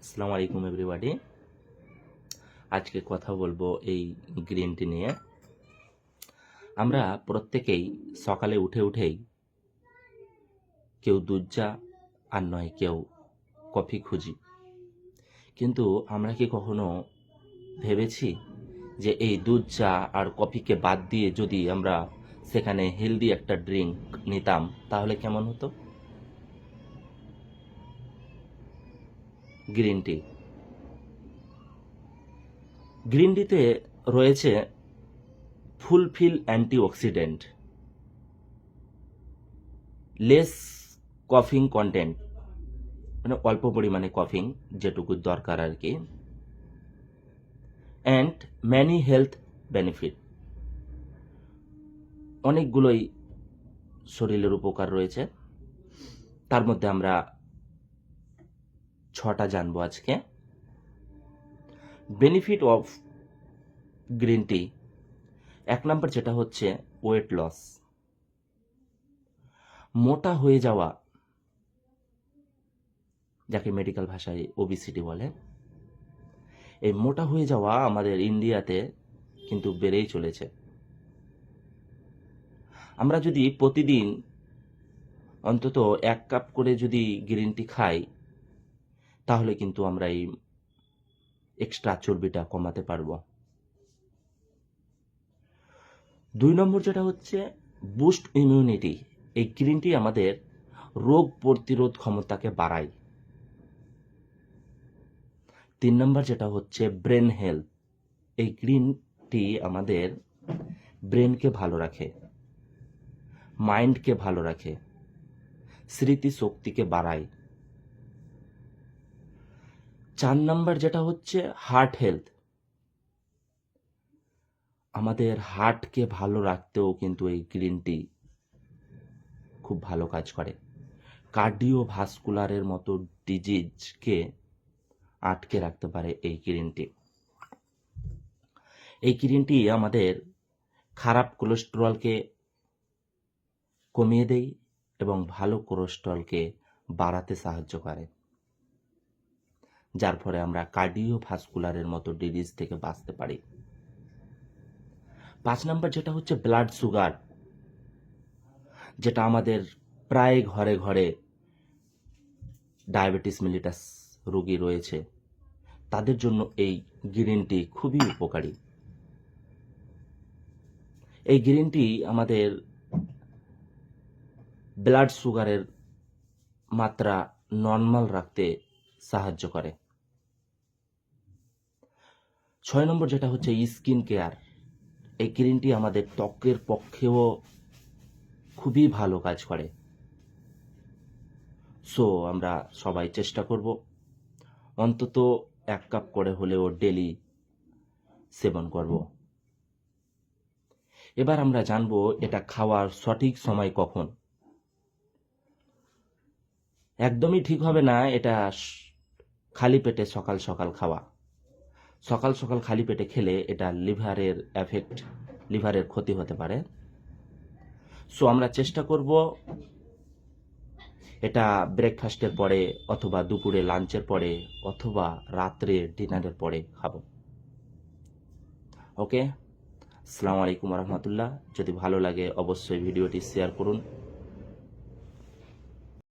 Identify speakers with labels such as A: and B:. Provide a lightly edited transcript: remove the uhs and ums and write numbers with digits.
A: আসসালামু আলাইকুম এভরিবাডি। আজকে কথা বলবো এই গ্রিন টি নিয়ে। আমরা প্রত্যেকেই সকালে উঠেই কেউ দুধ চা আর নয় কেউ কফি খুঁজি, কিন্তু আমরা কি কখনো ভেবেছি যে এই দুধ চা আর কফিকে বাদ দিয়ে যদি আমরা সেখানে হেলদি একটা ড্রিঙ্ক নিতাম তাহলে কেমন হতো? Green tea. গ্রিন টিতে রয়েছে ফুলফিল অ্যান্টিঅক্সিডেন্ট, লেস কফিং কন্টেন্ট, মানে অল্প পরিমাণে কফিং যেটুকু দরকার আর কি, অ্যান্ড ম্যানি হেলথ বেনিফিট, অনেকগুলোই শরীরের উপকার রয়েছে। তার মধ্যে আমরা 6টা জানবো আজকে। বেনিফিট অফ গ্রিন টি, 1 নম্বর যেটা হচ্ছে ওয়েট লস, মোটা হয়ে যাওয়া, যাকে মেডিকেল ভাষায় ওবিসিটি বলে, এই মোটা হয়ে যাওয়া আমাদের ইন্ডিয়াতে কিন্তু বেড়েই চলেছে। আমরা যদি প্রতিদিন অন্তত 1 কাপ করে যদি গ্রিন টি খাই তাহলে কিন্তু আমরা এই এক্সট্রা চর্বিটা কমাতে পারবো। 2 নম্বর যেটা হচ্ছে বুস্ট ইমিউনিটি, এই গ্রিন টি আমাদের রোগ প্রতিরোধ ক্ষমতাকে বাড়ায়। 3 নম্বর যেটা হচ্ছে ব্রেন হেলথ, এই গ্রিন টি আমাদের ব্রেনকে ভালো রাখে, মাইন্ডকে ভালো রাখে, স্মৃতিশক্তিকে বাড়ায়। 4 নম্বর যেটা হচ্ছে হার্ট হেলথ, আমাদের হার্টকে ভালো রাখতেও কিন্তু এই গ্রিন টি খুব ভালো কাজ করে। কার্ডিওভাস্কুলারের মতো ডিজিজকে আটকে রাখতে পারে এই গ্রিন টি। এই গ্রিন টি আমাদের খারাপ কোলেস্টেরলকে কমিয়ে দেয় এবং ভালো কোলেস্টেরলকে বাড়াতে সাহায্য করে, যার ফলে আমরা কার্ডিওভাস্কুলারের মতো ডিজিজ থেকে বাঁচতে পারি। 5 নম্বর যেটা হচ্ছে ব্লাড সুগার, যেটা আমাদের প্রায় ঘরে ঘরে ডায়াবেটিস মেলিটাস রোগী রয়েছে, তাদের জন্য এই গ্রিন টি খুবই উপকারী। এই গ্রিন টি আমাদের ব্লাড সুগারের মাত্রা নর্মাল রাখতে সাহায্য করে। 6 নম্বর যেটা হচ্ছে স্কিন কেয়ার, এই গ্রিন টি আমাদের ত্বকের পক্ষেও খুবই ভালো কাজ করে। সো আমরা সবাই চেষ্টা করব অন্তত 1 কাপ করে হলেও ডেলি সেবন করব। এবার আমরা জানবো এটা খাওয়ার সঠিক সময় কখন। একদমই ঠিক হবে না এটা খালি পেটে সকাল সকাল খাওয়া। সকাল সকাল খালি পেটে খেলে এটা লিভারের ক্ষতি হতে পারে। সো আমরা চেষ্টা করব এটা ব্রেকফাস্টের পরে, অথবা দুপুরে লাঞ্চের পরে, অথবা রাত্রে ডিনারের পরে খাবো। ওকে, আসসালামু আলাইকুম রহমতুল্লাহ। যদি ভালো লাগে অবশ্যই ভিডিওটি শেয়ার করুন।